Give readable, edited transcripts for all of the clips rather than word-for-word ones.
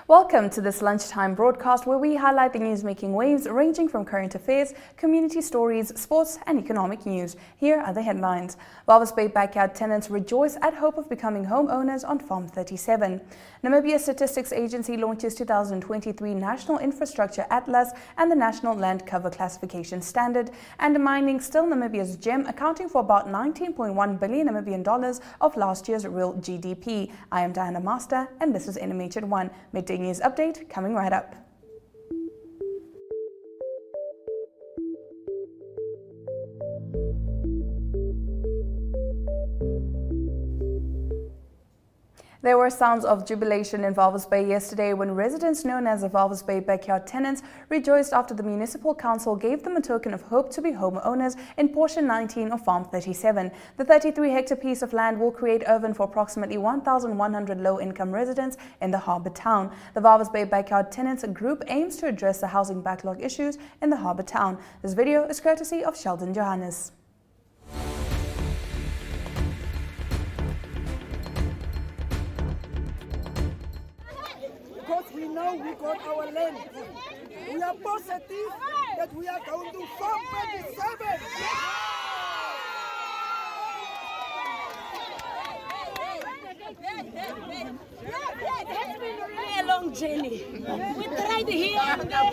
Welcome to this lunchtime broadcast where we highlight the news making waves ranging from current affairs, community stories, sports and economic news. Here are the headlines. Walvis Bay Backyard Tenants rejoice at hope of becoming homeowners on Farm 37. Namibia Statistics Agency launches 2023 National Infrastructure Atlas and the National Land Cover Classification Standard. And mining still Namibia's gem, accounting for about 19.1 billion Namibian dollars of last year's real GDP. I am Diana Master and this is NMH at 1. Midday News Update coming right up. There were sounds of jubilation in Walvis Bay yesterday when residents known as the Walvis Bay Backyard Tenants rejoiced after the Municipal Council gave them a token of hope to be homeowners in portion 19 of Farm 37. The 33-hectare piece of land will create urban for approximately 1,100 low-income residents in the harbour town. The Walvis Bay Backyard Tenants group aims to address the housing backlog issues in the harbour town. This video is courtesy of Sheldon Johannes. We know we got our land. We are positive that we are going to Farm 37. It's been really a long journey. We tried here and there.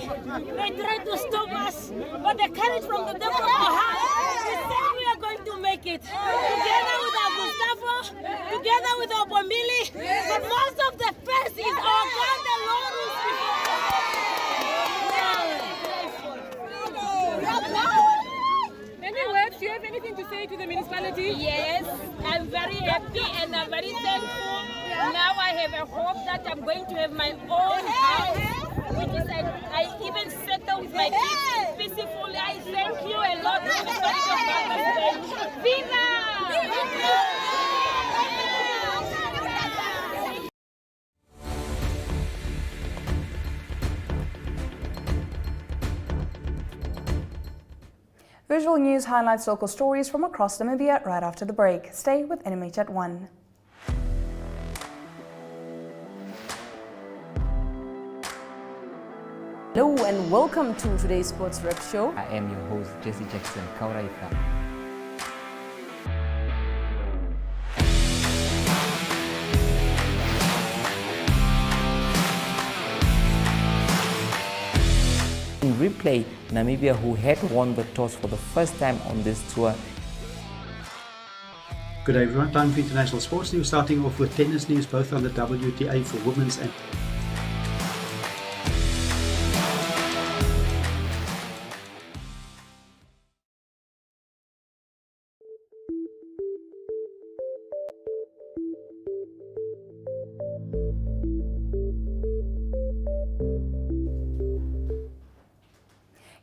They tried to stop us, but the courage from the depth of our heart, we said we are going to make it. Together with our Gustavo, together with our Bombili, but most of the first is our God, the Lord who's Any words? Do you have anything to say to the municipality? Yes, I'm very happy and I'm very thankful. Now I have a hope that I'm going to have my own house, which is I even settle with my kids peacefully. I thank you a lot, municipality of Walvis Bay. Viva! Visual News highlights local stories from across Namibia right after the break. Stay with NMH at 1. Hello and welcome to today's Sports Rep Show. I am your host, Jesse Jackson Kauraika. In replay, Namibia, who had won the toss for the first time on this tour. Good day everyone, time for international sports news, starting off with tennis news, both on the WTA for women's and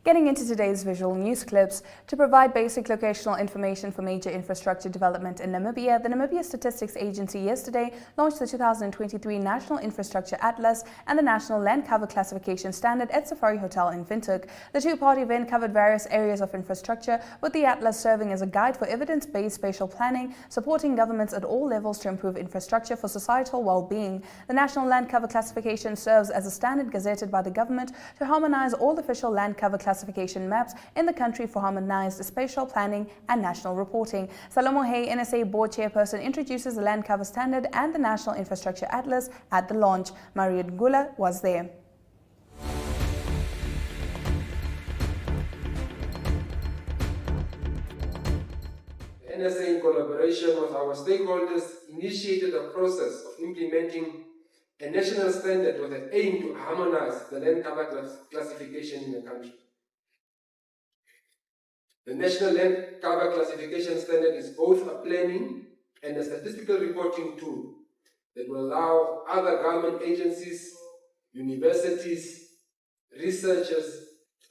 Getting into today's visual news clips, to provide basic locational information for major infrastructure development in Namibia, the Namibia Statistics Agency yesterday launched the 2023 National Infrastructure Atlas and the National Land Cover Classification Standard at Safari Hotel in Windhoek. The two-part event covered various areas of infrastructure, with the Atlas serving as a guide for evidence-based spatial planning, supporting governments at all levels to improve infrastructure for societal well-being. The National Land Cover Classification serves as a standard gazetted by the government to harmonize all official land cover classification maps in the country for harmonized spatial planning and national reporting. Salomo Hay, NSA board chairperson, introduces the Land Cover Standard and the National Infrastructure Atlas at the launch. Mario Ngula was there. NSA, in collaboration with our stakeholders, initiated a process of implementing a national standard with an aim to harmonize the land cover classification in the country. The National Land Cover Classification Standard is both a planning and a statistical reporting tool that will allow other government agencies, universities, researchers,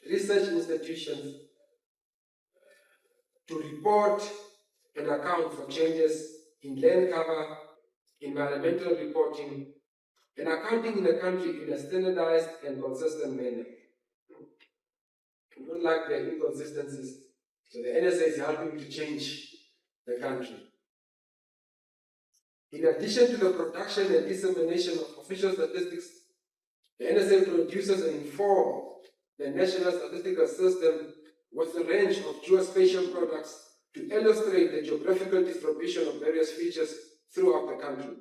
research institutions to report and account for changes in land cover, environmental reporting, and accounting in the country in a standardized and consistent manner. We don't like the inconsistencies So the NSA is helping to change the country. In addition to the production and dissemination of official statistics, the NSA produces and informs the National Statistical System with a range of geospatial products to illustrate the geographical distribution of various features throughout the country.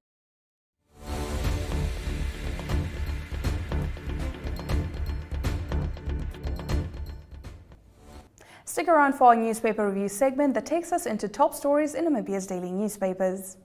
Stick around for our newspaper review segment that takes us into top stories in Namibia's daily newspapers.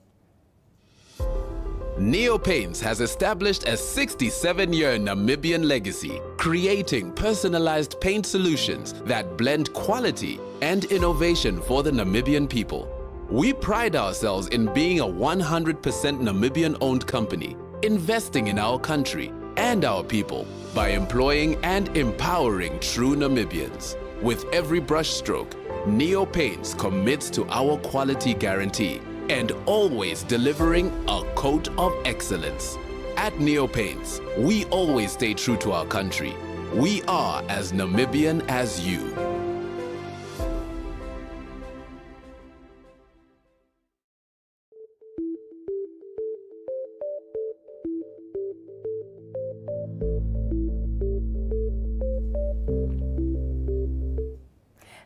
Neopaints has established a 67-year Namibian legacy, creating personalized paint solutions that blend quality and innovation for the Namibian people. We pride ourselves in being a 100% Namibian-owned company, investing in our country and our people by employing and empowering true Namibians. With every brushstroke, Neopaints commits to our quality guarantee and always delivering a coat of excellence. At Neopaints, we always stay true to our country. We are as Namibian as you.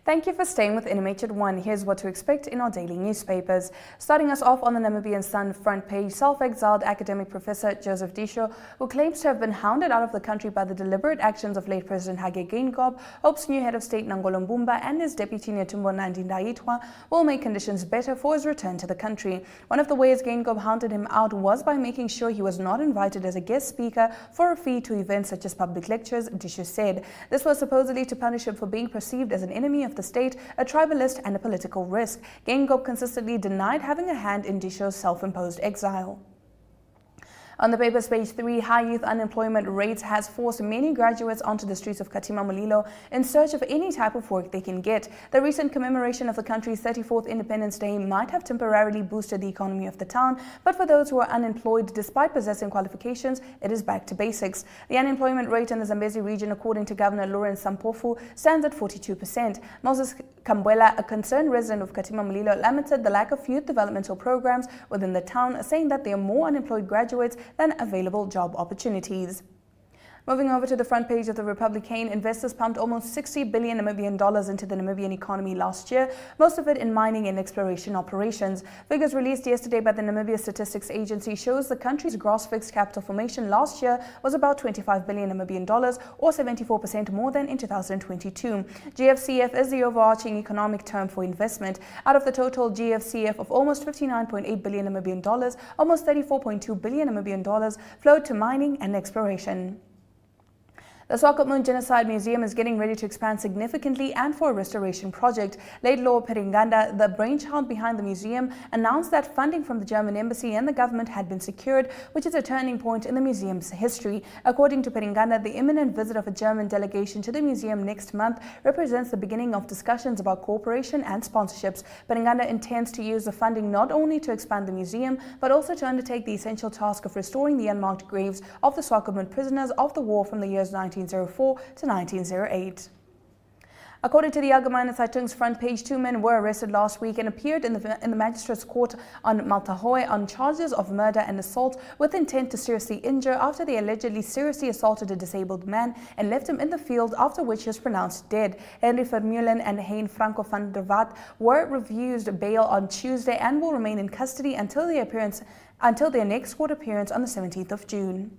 Thank you for staying with NMH at 1. Here's what to expect in our daily newspapers. Starting us off on the Namibian Sun front page, self-exiled academic professor Joseph Disho, who claims to have been hounded out of the country by the deliberate actions of late President Hage Geingob, hopes new head of state Nangolo Mbumba and his deputy Netumbo Nandi-Ndaitwah will make conditions better for his return to the country. One of the ways Geingob hounded him out was by making sure he was not invited as a guest speaker for a fee to events such as public lectures, Disho said. This was supposedly to punish him for being perceived as an enemy of the state, a tribalist and a political risk. Geingob consistently denied having a hand in Disho's self-imposed exile. On the paper's page 3, high youth unemployment rates has forced many graduates onto the streets of Katima Mulilo in search of any type of work they can get. The recent commemoration of the country's 34th Independence Day might have temporarily boosted the economy of the town, but for those who are unemployed despite possessing qualifications, it is back to basics. The unemployment rate in the Zambezi region, according to Governor Lawrence Sampofu, stands at 42%. Moses Kambwela, a concerned resident of Katima Mulilo, lamented the lack of youth developmental programs within the town, saying that there are more unemployed graduates than available job opportunities. Moving over to the front page of the Republican, investors pumped almost 60 billion Namibian dollars into the Namibian economy last year, most of it in mining and exploration operations. Figures released yesterday by the Namibia Statistics Agency shows the country's gross fixed capital formation last year was about 25 billion Namibian dollars, or 74% more than in 2022. GFCF is the overarching economic term for investment. Out of the total GFCF of almost 59.8 billion Namibian dollars, almost 34.2 billion Namibian dollars flowed to mining and exploration. The Swakopmund Genocide Museum is getting ready to expand significantly and for a restoration project. Laidlaw Peringanda, the brainchild behind the museum, announced that funding from the German embassy and the government had been secured, which is a turning point in the museum's history. According to Peringanda, the imminent visit of a German delegation to the museum next month represents the beginning of discussions about cooperation and sponsorships. Peringanda intends to use the funding not only to expand the museum, but also to undertake the essential task of restoring the unmarked graves of the Swakopmund prisoners of the war from the years 1904 to 1908. According to the Allgemeine Zeitung's front page, 2 men were arrested last week and appeared in the magistrate's court on Maltahoy on charges of murder and assault with intent to seriously injure after they allegedly seriously assaulted a disabled man and left him in the field, after which he was pronounced dead. Henry Vermeulen and Hein Franco van der Watt were refused bail on Tuesday and will remain in custody until their next court appearance on the 17th of June.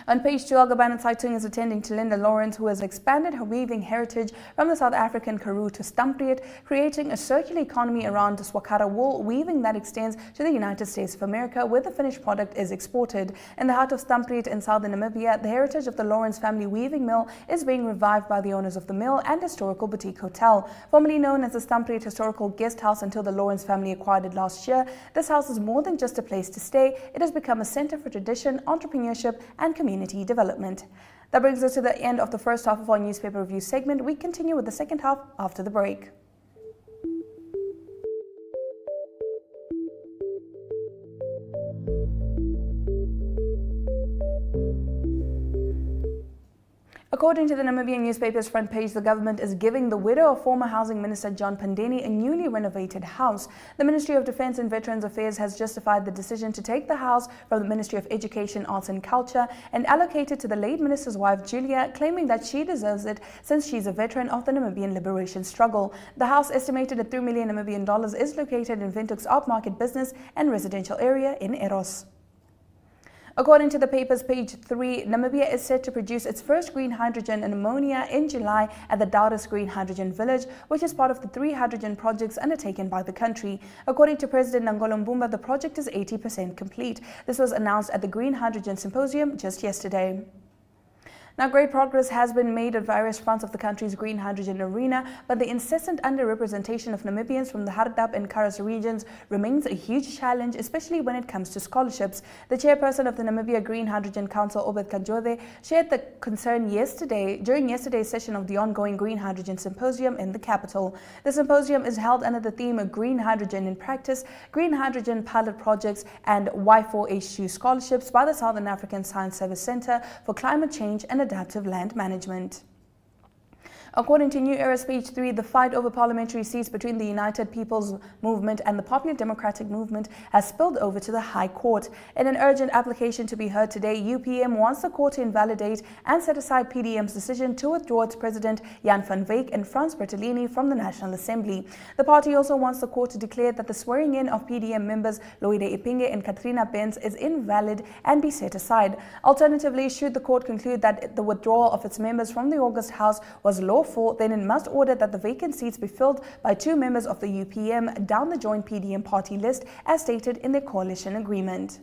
On page 2, Allgemeine Zeitung is attending to Linda Lawrence, who has expanded her weaving heritage from the South African Karoo to Stampriet, creating a circular economy around Swakara wool weaving that extends to the United States of America, where the finished product is exported. In the heart of Stampriet in southern Namibia, the heritage of the Lawrence family weaving mill is being revived by the owners of the mill and historical boutique hotel. Formerly known as the Stampriet Historical Guest House until the Lawrence family acquired it last year, this house is more than just a place to stay. It has become a center for tradition, entrepreneurship, and community development. That brings us to the end of the first half of our newspaper review segment. We continue with the second half after the break. According to the Namibian newspaper's front page, the government is giving the widow of former Housing Minister John Pandeni a newly renovated house. The Ministry of Defence and Veterans Affairs has justified the decision to take the house from the Ministry of Education, Arts and Culture and allocate it to the late minister's wife Julia, claiming that she deserves it since she's a veteran of the Namibian liberation struggle. The house, estimated at $3 million Namibian dollars, is located in Windhoek's upmarket business and residential area in Eros. According to the paper's page 3, Namibia is set to produce its first green hydrogen and ammonia in July at the Doudus Green Hydrogen Village, which is part of the 3 hydrogen projects undertaken by the country. According to President Nangolo Mbumba, the project is 80% complete. This was announced at the Green Hydrogen Symposium just yesterday. Now, great progress has been made on various fronts of the country's green hydrogen arena, but the incessant underrepresentation of Namibians from the Hardap and Karas regions remains a huge challenge, especially when it comes to scholarships. The chairperson of the Namibia Green Hydrogen Council, Obed Kanjode, shared the concern during yesterday's session of the ongoing Green Hydrogen Symposium in the capital. The symposium is held under the theme of Green Hydrogen in Practice, Green Hydrogen Pilot Projects, and Y4H2 scholarships by the Southern African Science Service Center for Climate Change and Adaptive Land Management. According to New Era's page 3, the fight over parliamentary seats between the United People's Movement and the Popular Democratic Movement has spilled over to the High Court. In an urgent application to be heard today, UPM wants the court to invalidate and set aside PDM's decision to withdraw its president Jan van Wyk and Frans Bertolini from the National Assembly. The party also wants the court to declare that the swearing in of PDM members Loide Ipinge and Katrina Benz is invalid and be set aside. Alternatively, should the court conclude that the withdrawal of its members from the August House was lawful, then it must order that the vacant seats be filled by 2 members of the UPM down the joint PDM party list as stated in their coalition agreement.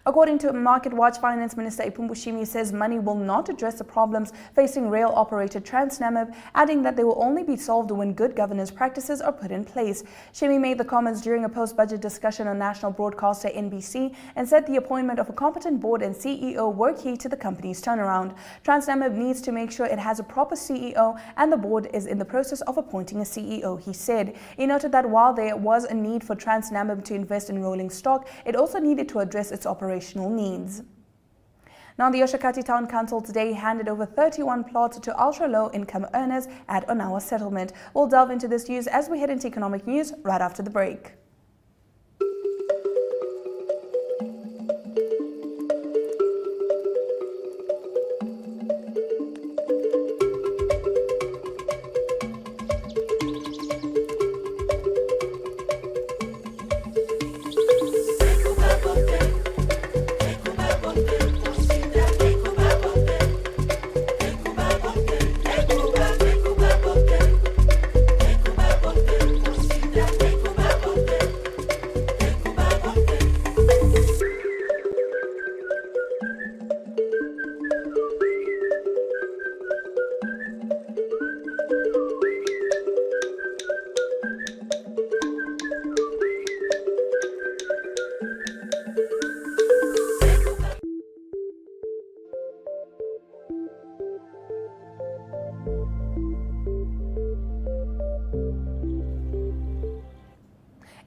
According to Market Watch, Finance Minister Ipumbu Shimi says money will not address the problems facing rail operator Transnamib, adding that they will only be solved when good governance practices are put in place. Shimi made the comments during a post-budget discussion on national broadcaster NBC and said the appointment of a competent board and CEO were key to the company's turnaround. Transnamib needs to make sure it has a proper CEO, and the board is in the process of appointing a CEO, he said. He noted that while there was a need for Transnamib to invest in rolling stock, it also needed to address its operational needs. Now, the Oshakati Town Council today handed over 31 plots to ultra-low income earners at Onawa Settlement. We'll delve into this news as we head into economic news right after the break.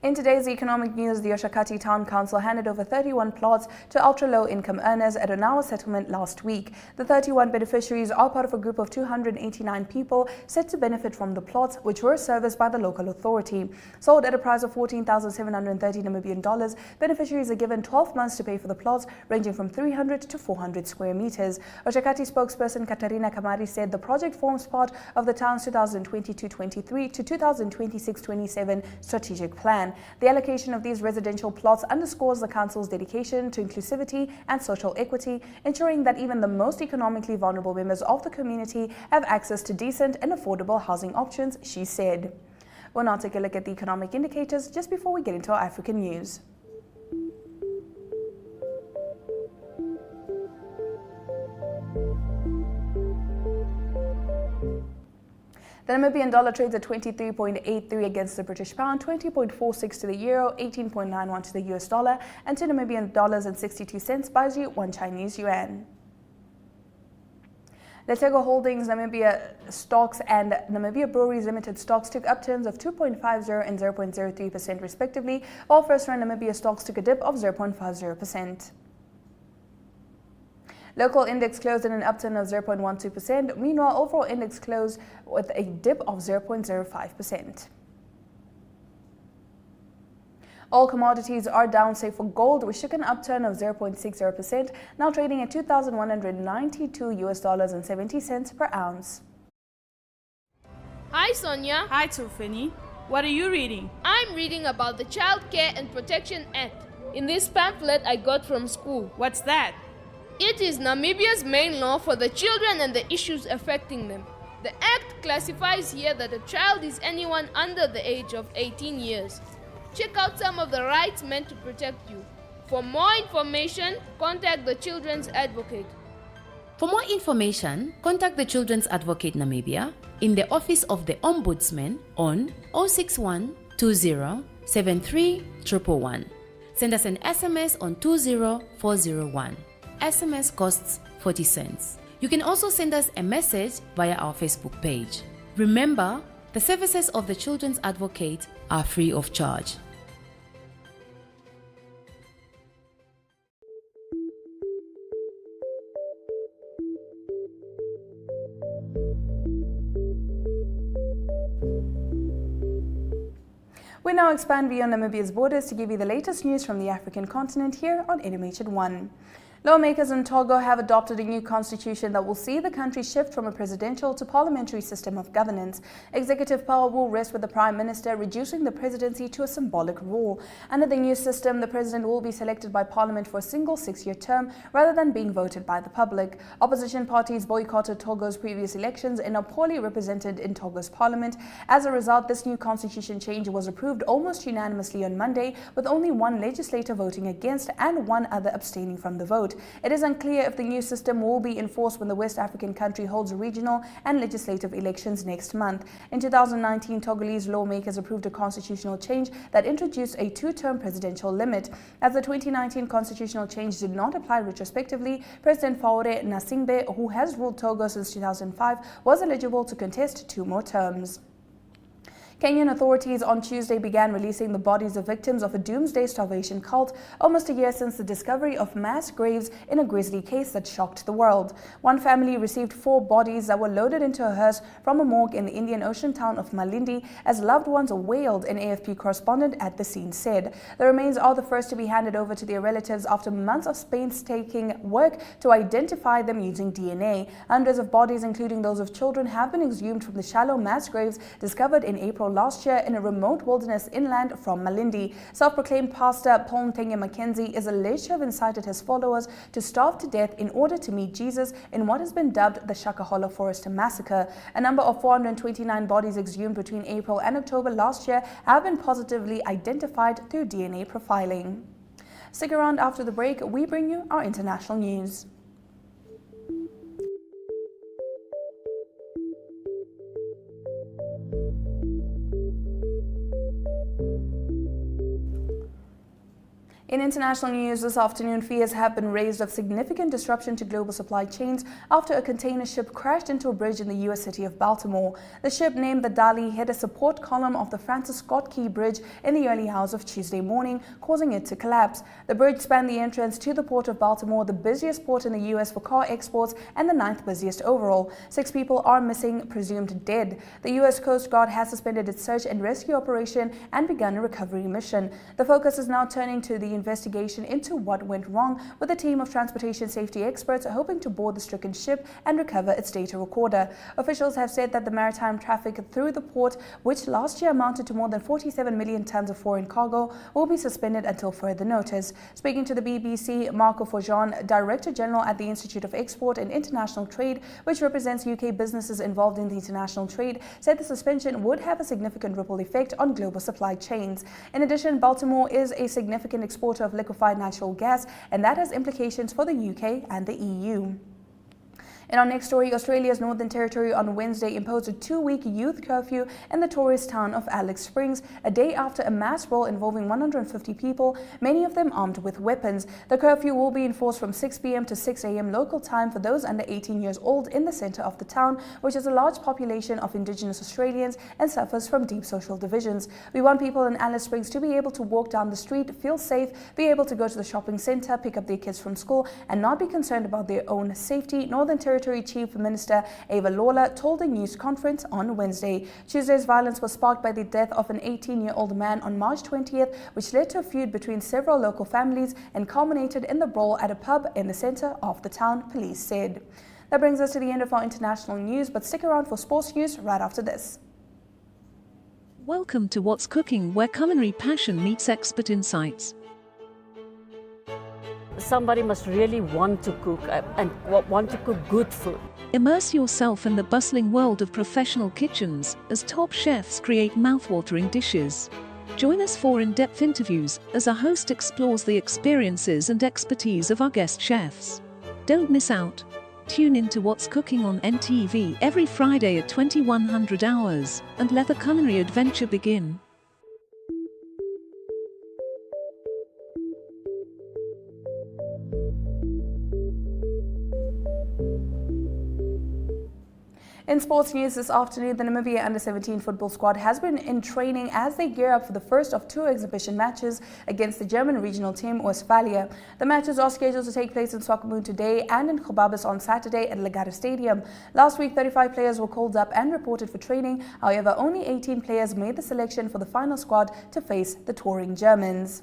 In today's economic news, the Oshakati Town Council handed over 31 plots to ultra-low income earners at Onawa Settlement last week. The 31 beneficiaries are part of a group of 289 people set to benefit from the plots, which were serviced by the local authority. Sold at a price of 14,730 Namibian dollars, beneficiaries are given 12 months to pay for the plots, ranging from 300 to 400 square meters. Oshakati spokesperson Katarina Kamari said the project forms part of the town's 2022-23 to 2026-27 strategic plan. The allocation of these residential plots underscores the council's dedication to inclusivity and social equity, ensuring that even the most economically vulnerable members of the community have access to decent and affordable housing options, she said. We'll now take a look at the economic indicators just before we get into our African news. The Namibian dollar trades at 23.83 against the British pound, 20.46 to the euro, 18.91 to the US dollar, and 2 Namibian dollars and 62 cents buys you 1 Chinese yuan. Letego Holdings Namibia stocks and Namibia Breweries Limited stocks took upturns of 2.50 and 0.03% respectively, while First Rand Namibia stocks took a dip of 0.50%. Local index closed in an upturn of 0.12%. Meanwhile, overall index closed with a dip of 0.05%. All commodities are down save for gold, which took an upturn of 0.60%, now trading at $2,192.70 per ounce. Hi Sonia. Hi Tiffany. What are you reading? I'm reading about the Child Care and Protection Act. In this pamphlet I got from school. What's that? It is Namibia's main law for the children and the issues affecting them. The act classifies here that a child is anyone under the age of 18 years. Check out some of the rights meant to protect you. For more information, contact the Children's Advocate. For more information, contact the Children's Advocate Namibia in the Office of the Ombudsman on 061 20 73 111. Send us an SMS on 20401. SMS costs 40 cents. You can also send us a message via our Facebook page. Remember, the services of the Children's Advocate are free of charge. We now expand beyond Namibia's borders to give you the latest news from the African continent here on NMH at 1. Lawmakers in Togo have adopted a new constitution that will see the country shift from a presidential to parliamentary system of governance. Executive power will rest with the prime minister, reducing the presidency to a symbolic role. Under the new system, the president will be selected by parliament for a single 6-year term rather than being voted by the public. Opposition parties boycotted Togo's previous elections and are poorly represented in Togo's parliament. As a result, this new constitution change was approved almost unanimously on Monday, with only one legislator voting against and one other abstaining from the vote. It is unclear if the new system will be enforced when the West African country holds regional and legislative elections next month. In 2019, Togolese lawmakers approved a constitutional change that introduced a 2-term presidential limit. As the 2019 constitutional change did not apply retrospectively, President Faure Gnassingbé, who has ruled Togo since 2005, was eligible to contest 2 more terms. Kenyan authorities on Tuesday began releasing the bodies of victims of a doomsday starvation cult almost a year since the discovery of mass graves in a grisly case that shocked the world. One family received 4 bodies that were loaded into a hearse from a morgue in the Indian Ocean town of Malindi as loved ones wailed, an AFP correspondent at the scene said. The remains are the first to be handed over to their relatives after months of painstaking work to identify them using DNA. Hundreds of bodies, including those of children, have been exhumed from the shallow mass graves discovered in April last year in a remote wilderness inland from Malindi. Self-proclaimed pastor Paul Ntenge Mackenzie is alleged to have incited his followers to starve to death in order to meet Jesus in what has been dubbed the Shakahola Forest Massacre. A number of 429 bodies exhumed between April and October last year have been positively identified through DNA profiling. Stick around after the break. We bring you our international news. In international news this afternoon, fears have been raised of significant disruption to global supply chains after a container ship crashed into a bridge in the U.S. city of Baltimore. The ship, named the Dali, hit a support column of the Francis Scott Key Bridge in the early hours of Tuesday morning, causing it to collapse. The bridge spanned the entrance to the port of Baltimore, the busiest port in the U.S. for car exports and the 9th busiest overall. 6 people are missing, presumed dead. The U.S. Coast Guard has suspended its search and rescue operation and begun a recovery mission. The focus is now turning to the investigation into what went wrong, with a team of transportation safety experts hoping to board the stricken ship and recover its data recorder. Officials have said that the maritime traffic through the port, which last year amounted to more than 47 million tons of foreign cargo, will be suspended until further notice. Speaking to the BBC, Marco Forjan, Director General at the Institute of Export and International Trade, which represents UK businesses involved in the international trade, said the suspension would have a significant ripple effect on global supply chains. In addition, Baltimore is a significant exporter of liquefied natural gas, and that has implications for the UK and the EU. In our next story, Australia's Northern Territory on Wednesday imposed a 2-week youth curfew in the tourist town of Alex Springs, a day after a mass brawl involving 150 people, many of them armed with weapons. The curfew will be enforced from 6 p.m. to 6 a.m. local time for those under 18 years old in the centre of the town, which has a large population of Indigenous Australians and suffers from deep social divisions. We want people in Alice Springs to be able to walk down the street, feel safe, be able to go to the shopping centre, pick up their kids from school, and not be concerned about their own safety, Northern Territory Chief Minister Ava Lawler told a news conference on Wednesday. Tuesday's violence was sparked by the death of an 18-year-old man on March 20th, which led to a feud between several local families and culminated in the brawl at a pub in the centre of the town, police said. That brings us to the end of our international news, but stick around for sports news right after this. Welcome to What's Cooking, where culinary passion meets expert insights. Somebody must really want to cook and want to cook good food. Immerse yourself in the bustling world of professional kitchens as top chefs create mouthwatering dishes. Join us for in-depth interviews as our host explores the experiences and expertise of our guest chefs. Don't miss out. Tune in to What's Cooking on NTV every Friday at 2100 hours and let the culinary adventure begin. In sports news this afternoon, the Namibia Under-17 football squad has been in training as they gear up for the first of 2 exhibition matches against the German regional team Westphalia. The matches are scheduled to take place in Swakopmund today and in Gobabis on Saturday at Legare Stadium. Last week, 35 players were called up and reported for training. However, only 18 players made the selection for the final squad to face the touring Germans.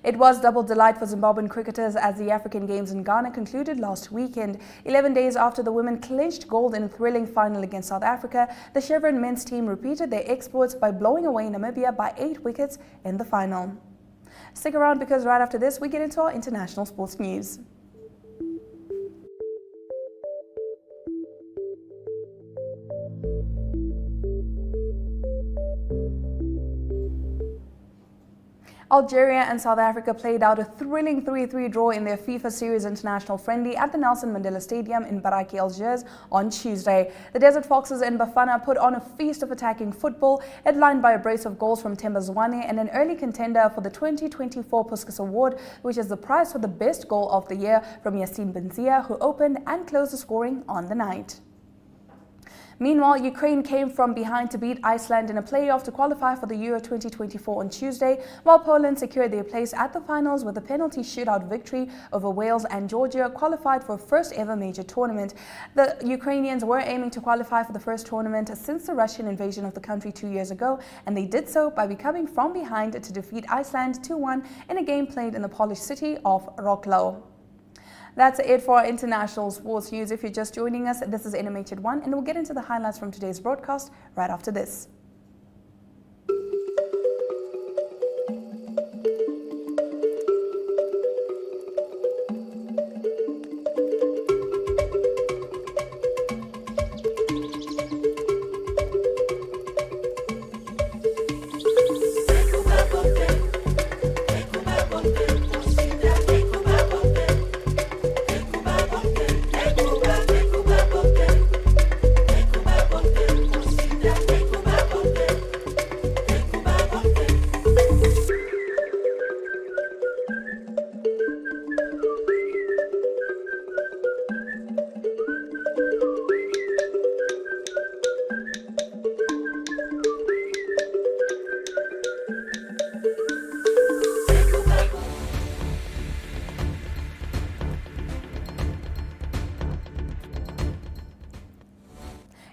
It was double delight for Zimbabwean cricketers as the African Games in Ghana concluded last weekend. 11 days after the women clinched gold in a thrilling final against South Africa, the Chevron men's team repeated their exploits by blowing away Namibia by 8 wickets in the final. Stick around because right after this, we get into our international sports news. Algeria and South Africa played out a thrilling 3-3 draw in their FIFA Series International friendly at the Nelson Mandela Stadium in Baraki, Algiers on Tuesday. The Desert Foxes and Bafana put on a feast of attacking football, headlined by a brace of goals from Themba Zwane and an early contender for the 2024 Puskas Award, which is the prize for the best goal of the year from Yassine Benzia, who opened and closed the scoring on the night. Meanwhile, Ukraine came from behind to beat Iceland in a playoff to qualify for the Euro 2024 on Tuesday, while Poland secured their place at the finals with a penalty shootout victory over Wales, and Georgia qualified for a first ever major tournament. The Ukrainians were aiming to qualify for the first tournament since the Russian invasion of the country 2 years ago, and they did so by becoming from behind to defeat Iceland 2-1 in a game played in the Polish city of Wrocław. That's it for our international sports news. If you're just joining us, this is NMH at 1, and we'll get into the highlights from today's broadcast right after this.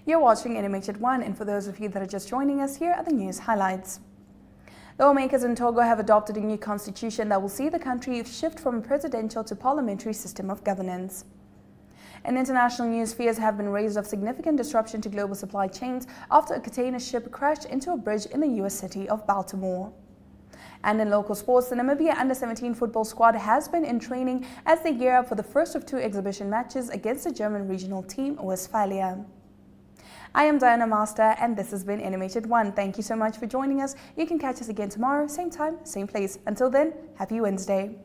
You're watching NMH at 1, and for those of you that are just joining us, here are the news highlights. Lawmakers in Togo have adopted a new constitution that will see the country shift from a presidential to parliamentary system of governance. In international news, fears have been raised of significant disruption to global supply chains after a container ship crashed into a bridge in the U.S. city of Baltimore. And in local sports, the Namibia Under-17 football squad has been in training as they gear up for the first of 2 exhibition matches against the German regional team Westphalia. I am Diana Master, and this has been NMH at 1. Thank you so much for joining us. You can catch us again tomorrow, same time, same place. Until then, happy Wednesday.